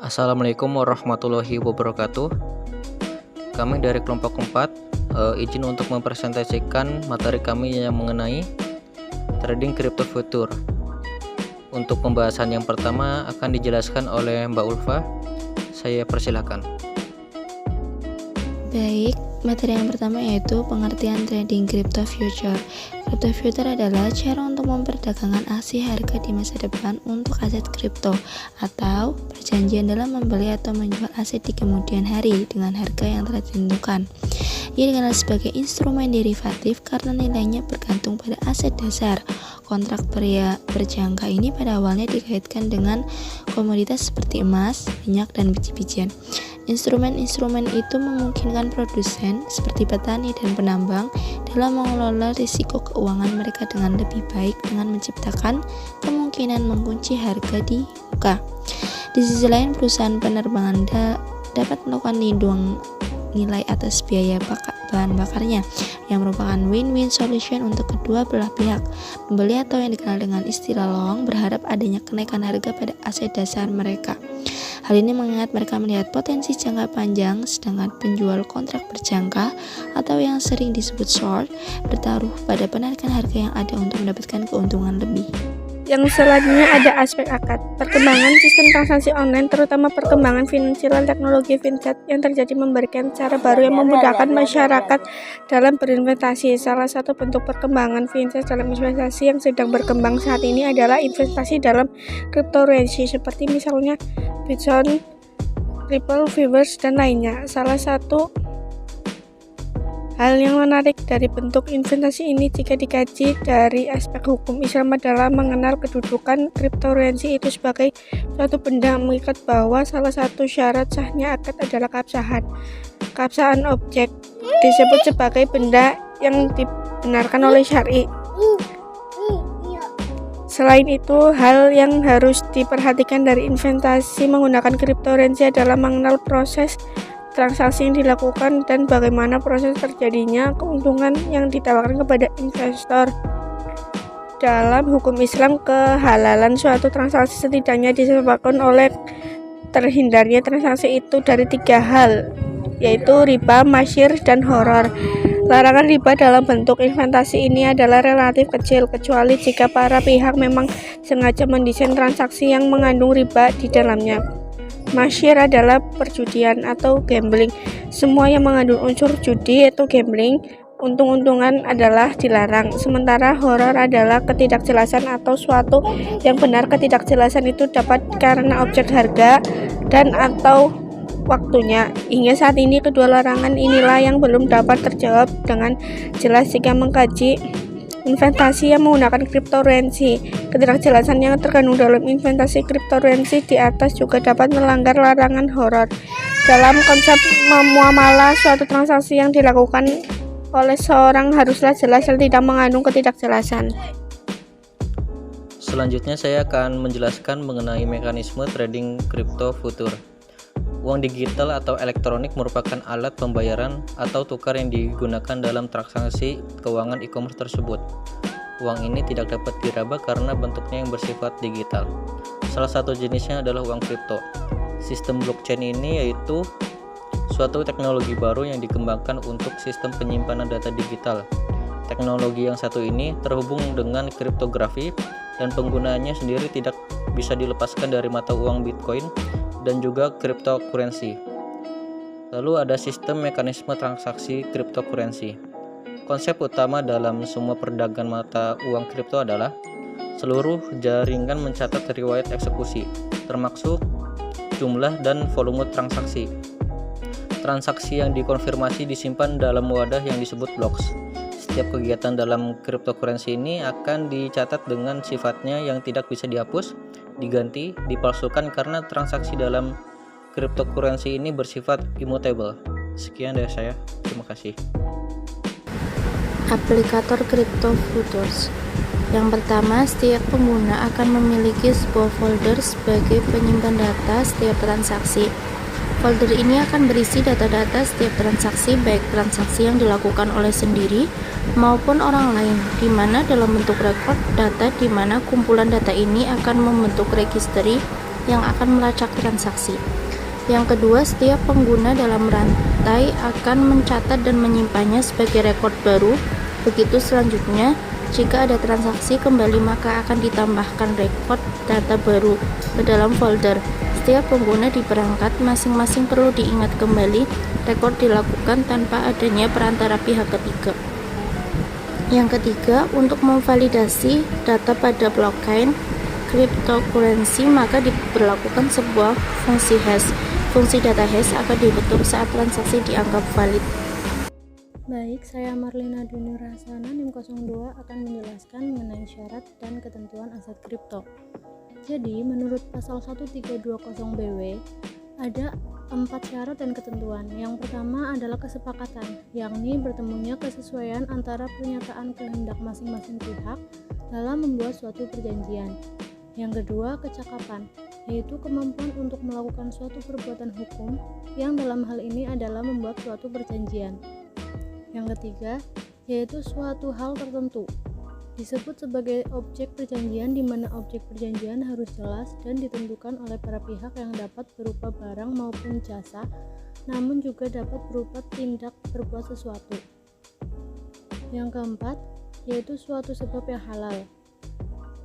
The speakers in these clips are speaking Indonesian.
Assalamualaikum warahmatullahi wabarakatuh. Kami dari kelompok 4 izin untuk mempresentasikan materi kami yang mengenai trading crypto future. Untuk pembahasan yang pertama akan dijelaskan oleh Mbak Ulfa. Saya persilahkan. Baik, materi yang pertama yaitu pengertian trading crypto future. Crypto future adalah cara untuk memperdagangkan aksi harga di masa depan untuk aset kripto atau perjanjian dalam membeli atau menjual aset di kemudian hari dengan harga yang telah ditentukan. Ia dikenal sebagai instrumen derivatif karena nilainya bergantung pada aset dasar. Kontrak berjangka ini pada awalnya dikaitkan dengan komoditas seperti emas, minyak, dan biji-bijian. Instrumen-instrumen itu memungkinkan produsen seperti petani dan penambang dalam mengelola risiko keuangan mereka dengan lebih baik dengan menciptakan kemungkinan mengunci harga di muka. Di sisi lain, perusahaan penerbangan dapat melakukan lindung nilai atas biaya bahan bakarnya yang merupakan win-win solution untuk kedua belah pihak. Pembeli atau yang dikenal dengan istilah long berharap adanya kenaikan harga pada aset dasar mereka. Hal ini mengingat mereka melihat potensi jangka panjang, sedangkan penjual kontrak berjangka atau yang sering disebut short bertaruh pada penarikan harga yang ada untuk mendapatkan keuntungan lebih. Yang selanjutnya ada aspek akad. Perkembangan sistem transaksi online, terutama perkembangan finansial dan teknologi fintech yang terjadi memberikan cara baru yang memudahkan masyarakat dalam berinvestasi. Salah satu bentuk perkembangan fintech dalam investasi yang sedang berkembang saat ini adalah investasi dalam cryptocurrency seperti misalnya Bitcoin, Ripple, Fiverr, dan lainnya. Salah satu hal yang menarik dari bentuk investasi ini jika dikaji dari aspek hukum Islam adalah mengenal kedudukan cryptocurrency itu sebagai suatu benda, mengikat bahwa salah satu syarat sahnya akad adalah keabsahan. Keabsahan objek disebut sebagai benda yang dibenarkan oleh syar'i. Selain itu, hal yang harus diperhatikan dari investasi menggunakan cryptocurrency adalah mengenal proses transaksi yang dilakukan dan bagaimana proses terjadinya keuntungan yang ditawarkan kepada investor. Dalam hukum Islam, kehalalan suatu transaksi setidaknya disebabkan oleh terhindarnya transaksi itu dari 3 hal, yaitu riba, masyir, dan horor. Larangan riba dalam bentuk investasi ini adalah relatif kecil, kecuali jika para pihak memang sengaja mendesain transaksi yang mengandung riba di dalamnya. Masyir adalah perjudian atau gambling. Semua yang mengandung unsur judi atau gambling, untung-untungan adalah dilarang. Sementara horor adalah ketidakjelasan atau suatu yang benar. Ketidakjelasan itu dapat karena objek harga dan atau waktunya. Hingga saat ini kedua larangan inilah yang belum dapat terjawab dengan jelas jika mengkaji investasi yang menggunakan cryptocurrency. Ketidakjelasan yang terkandung dalam investasi cryptocurrency di atas juga dapat melanggar larangan horor. Dalam konsep muamalah, suatu transaksi yang dilakukan oleh seorang haruslah jelas dan tidak mengandung ketidakjelasan. Selanjutnya saya akan menjelaskan mengenai mekanisme trading crypto future. Uang digital atau elektronik merupakan alat pembayaran atau tukar yang digunakan dalam transaksi keuangan e-commerce tersebut. Uang ini tidak dapat diraba karena bentuknya yang bersifat digital. Salah satu jenisnya adalah uang kripto. Sistem blockchain ini yaitu suatu teknologi baru yang dikembangkan untuk sistem penyimpanan data digital. Teknologi yang satu ini terhubung dengan kriptografi dan penggunaannya sendiri tidak bisa dilepaskan dari mata uang Bitcoin dan juga cryptocurrency. Lalu ada sistem mekanisme transaksi cryptocurrency. Konsep utama dalam semua perdagangan mata uang kripto adalah seluruh jaringan mencatat riwayat eksekusi, termasuk jumlah dan volume transaksi. Transaksi yang dikonfirmasi disimpan dalam wadah yang disebut blocks. Setiap kegiatan dalam cryptocurrency ini akan dicatat dengan sifatnya yang tidak bisa dihapus, diganti, dipalsukan karena transaksi dalam cryptocurrency ini bersifat immutable. Sekian dari saya. Terima kasih. Aplikator Crypto Futures. Yang pertama, setiap pengguna akan memiliki sebuah folder sebagai penyimpan data setiap transaksi. Folder ini akan berisi data-data setiap transaksi, baik transaksi yang dilakukan oleh sendiri maupun orang lain, di mana dalam bentuk rekod data, di mana kumpulan data ini akan membentuk registry yang akan melacak transaksi. Yang kedua, setiap pengguna dalam rantai akan mencatat dan menyimpannya sebagai rekod baru. Begitu selanjutnya, jika ada transaksi kembali maka akan ditambahkan rekod data baru ke dalam folder. Setiap pengguna di perangkat masing-masing perlu diingat kembali, rekod dilakukan tanpa adanya perantara pihak ketiga. Yang ketiga, untuk memvalidasi data pada blockchain cryptocurrency maka diberlakukan sebuah fungsi hash. Fungsi data hash akan dibentuk saat transaksi dianggap valid. Baik, saya Marlina Duni Rahsana, NIM 02 akan menjelaskan mengenai syarat dan ketentuan aset kripto. Jadi, menurut pasal 1320 BW, ada 4 syarat dan ketentuan. Yang pertama adalah kesepakatan, yakni bertemunya kesesuaian antara pernyataan kehendak masing-masing pihak dalam membuat suatu perjanjian. Yang kedua, kecakapan, yaitu kemampuan untuk melakukan suatu perbuatan hukum yang dalam hal ini adalah membuat suatu perjanjian. Yang ketiga, yaitu suatu hal tertentu, disebut sebagai objek perjanjian, di mana objek perjanjian harus jelas dan ditentukan oleh para pihak yang dapat berupa barang maupun jasa, namun juga dapat berupa tindak berbuat sesuatu. Yang keempat, yaitu suatu sebab yang halal.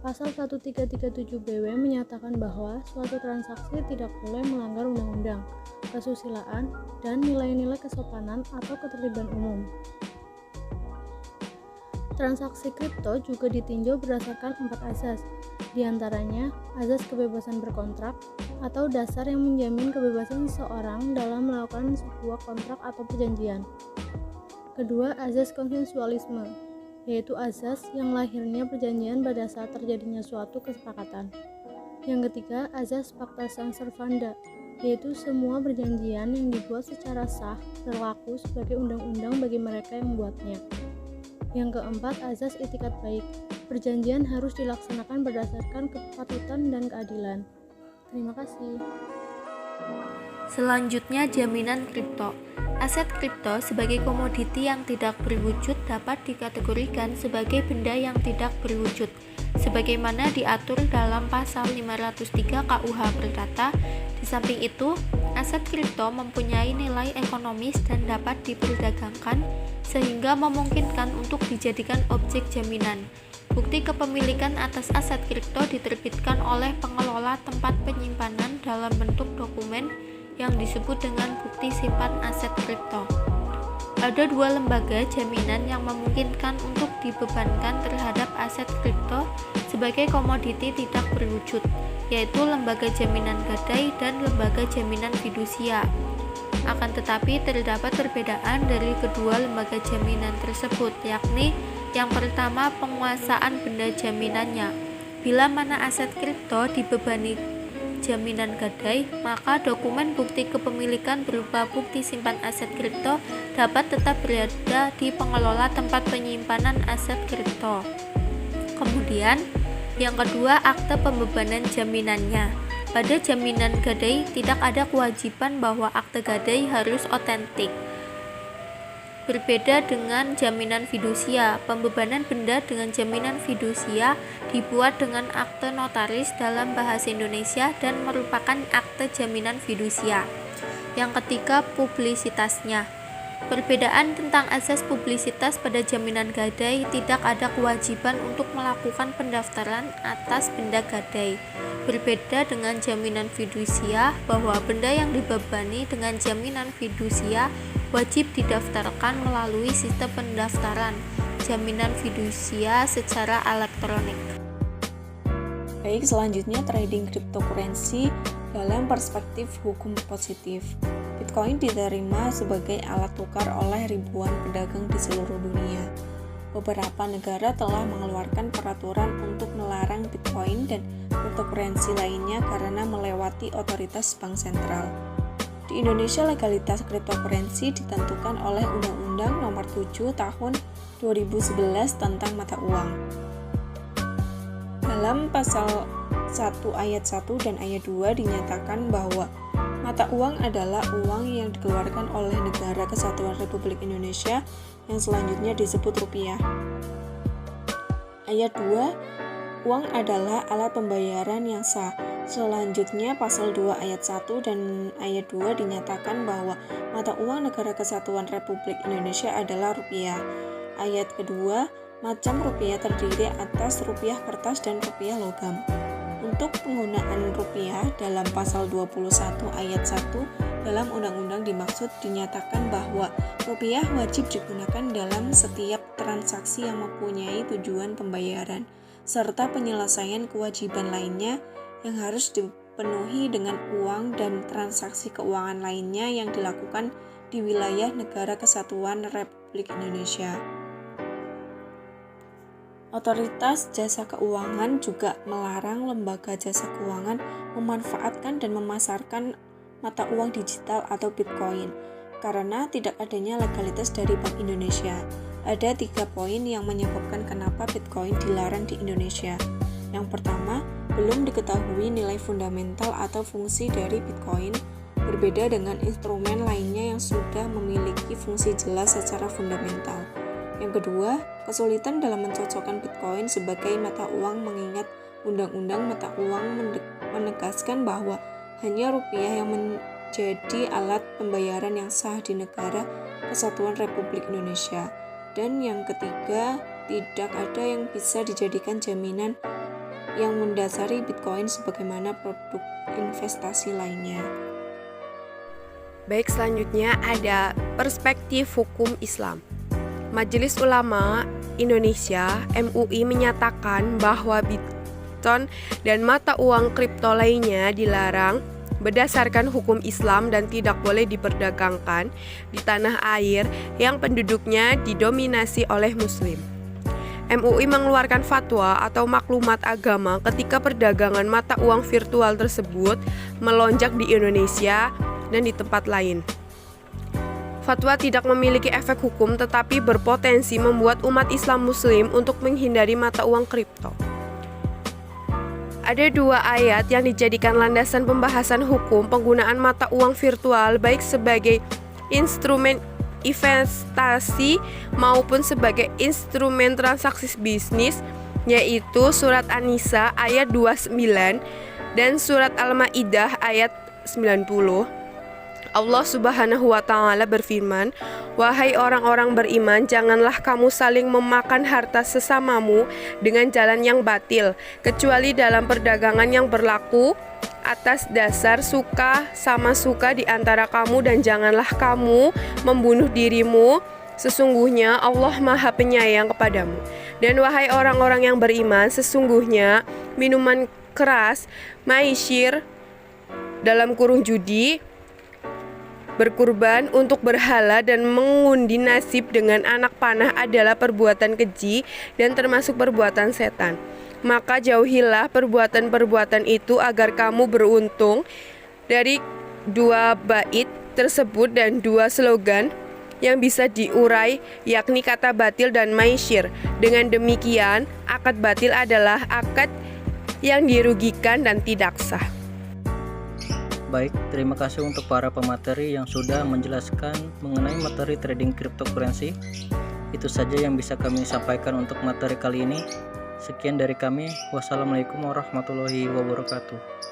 Pasal 1337 BW menyatakan bahwa suatu transaksi tidak boleh melanggar undang-undang, kesusilaan, dan nilai-nilai kesopanan atau ketertiban umum. Transaksi kripto juga ditinjau berdasarkan 4 azas, diantaranya azas kebebasan berkontrak atau dasar yang menjamin kebebasan seseorang dalam melakukan sebuah kontrak atau perjanjian. Kedua, azas konsensualisme, yaitu azas yang lahirnya perjanjian pada saat terjadinya suatu kesepakatan. Yang ketiga, azas pacta sunt servanda, yaitu semua perjanjian yang dibuat secara sah berlaku sebagai undang-undang bagi mereka yang membuatnya. Yang keempat, azas itikat baik, perjanjian harus dilaksanakan berdasarkan kepatutan dan keadilan. Terima kasih. Selanjutnya, jaminan kripto. Aset kripto sebagai komoditi yang tidak berwujud dapat dikategorikan sebagai benda yang tidak berwujud, sebagaimana diatur dalam pasal 503 KUH Perdata. Di samping itu, aset kripto mempunyai nilai ekonomis dan dapat diperdagangkan sehingga memungkinkan untuk dijadikan objek jaminan. Bukti kepemilikan atas aset kripto diterbitkan oleh pengelola tempat penyimpanan dalam bentuk dokumen yang disebut dengan bukti simpan aset kripto. Ada 2 lembaga jaminan yang memungkinkan untuk dibebankan terhadap aset kripto sebagai komoditi tidak berwujud, yaitu lembaga jaminan gadai dan lembaga jaminan fidusia. Akan tetapi terdapat perbedaan dari kedua lembaga jaminan tersebut, yakni yang pertama, penguasaan benda jaminannya. Bila mana aset kripto dibebani jaminan gadai, maka dokumen bukti kepemilikan berupa bukti simpan aset kripto dapat tetap berada di pengelola tempat penyimpanan aset kripto. Kemudian, yang kedua, akte pembebanan jaminannya. Pada jaminan gadai tidak ada kewajiban bahwa akte gadai harus otentik. Berbeda dengan jaminan fidusia, pembebanan benda dengan jaminan fidusia dibuat dengan akte notaris dalam bahasa Indonesia dan merupakan akte jaminan fidusia. Yang ketiga, publisitasnya. Perbedaan tentang asas publisitas pada jaminan gadai, tidak ada kewajiban untuk melakukan pendaftaran atas benda gadai. Berbeda dengan jaminan fidusia, bahwa benda yang dibebani dengan jaminan fidusia wajib didaftarkan melalui sistem pendaftaran jaminan fidusia secara elektronik. Baik, selanjutnya trading cryptocurrency dalam perspektif hukum positif. Bitcoin diterima sebagai alat tukar oleh ribuan pedagang di seluruh dunia. Beberapa negara telah mengeluarkan peraturan untuk melarang Bitcoin dan cryptocurrency lainnya karena melewati otoritas bank sentral. Di Indonesia, legalitas cryptocurrency ditentukan oleh Undang-Undang Nomor 7 Tahun 2011 tentang mata uang. Dalam pasal 1 ayat 1 dan ayat 2 dinyatakan bahwa mata uang adalah uang yang dikeluarkan oleh Negara Kesatuan Republik Indonesia yang selanjutnya disebut rupiah. Ayat 2, uang adalah alat pembayaran yang sah. Selanjutnya, pasal 2 ayat 1 dan ayat 2 dinyatakan bahwa mata uang Negara Kesatuan Republik Indonesia adalah rupiah. Ayat kedua, macam rupiah terdiri atas rupiah kertas dan rupiah logam. Untuk penggunaan rupiah dalam pasal 21 ayat 1 dalam undang-undang dimaksud dinyatakan bahwa rupiah wajib digunakan dalam setiap transaksi yang mempunyai tujuan pembayaran, serta penyelesaian kewajiban lainnya yang harus dipenuhi dengan uang dan transaksi keuangan lainnya yang dilakukan di wilayah Negara Kesatuan Republik Indonesia. Otoritas Jasa Keuangan juga melarang lembaga jasa keuangan memanfaatkan dan memasarkan mata uang digital atau Bitcoin karena tidak adanya legalitas dari Bank Indonesia. Ada 3 poin yang menyebabkan kenapa Bitcoin dilarang di Indonesia. Yang pertama, belum diketahui nilai fundamental atau fungsi dari Bitcoin, berbeda dengan instrumen lainnya yang sudah memiliki fungsi jelas secara fundamental. Yang kedua, kesulitan dalam mencocokkan Bitcoin sebagai mata uang mengingat Undang-Undang Mata Uang menegaskan bahwa hanya rupiah yang menjadi alat pembayaran yang sah di Negara Kesatuan Republik Indonesia. Dan yang ketiga, tidak ada yang bisa dijadikan jaminan yang mendasari Bitcoin sebagaimana produk investasi lainnya. Baik, selanjutnya ada perspektif hukum Islam. Majelis Ulama Indonesia (MUI) menyatakan bahwa Bitcoin dan mata uang kripto lainnya dilarang berdasarkan hukum Islam dan tidak boleh diperdagangkan di tanah air yang penduduknya didominasi oleh Muslim. MUI mengeluarkan fatwa atau maklumat agama ketika perdagangan mata uang virtual tersebut melonjak di Indonesia dan di tempat lain. Fatwa tidak memiliki efek hukum tetapi berpotensi membuat umat Islam Muslim untuk menghindari mata uang kripto. Ada 2 ayat yang dijadikan landasan pembahasan hukum penggunaan mata uang virtual baik sebagai instrumen investasi maupun sebagai instrumen transaksi bisnis, yaitu surat An-Nisa ayat 29 dan surat Al-Maidah ayat 90. Allah Subhanahu wa Ta'ala berfirman, "Wahai orang-orang beriman, janganlah kamu saling memakan harta sesamamu dengan jalan yang batil, kecuali dalam perdagangan yang berlaku atas dasar suka sama suka di antara kamu, dan janganlah kamu membunuh dirimu. Sesungguhnya Allah Maha Penyayang kepadamu. Dan wahai orang-orang yang beriman, sesungguhnya minuman keras, maisir dalam kurung judi, berkurban untuk berhala dan mengundi nasib dengan anak panah adalah perbuatan keji dan termasuk perbuatan setan. Maka jauhilah perbuatan-perbuatan itu agar kamu beruntung." Dari 2 bait tersebut dan 2 slogan yang bisa diurai, yakni kata batil dan maisir. Dengan demikian, akad batil adalah akad yang dirugikan dan tidak sah. Baik, terima kasih untuk para pemateri yang sudah menjelaskan mengenai materi trading cryptocurrency. Itu saja yang bisa kami sampaikan untuk materi kali ini. Sekian dari kami. Wassalamualaikum warahmatullahi wabarakatuh.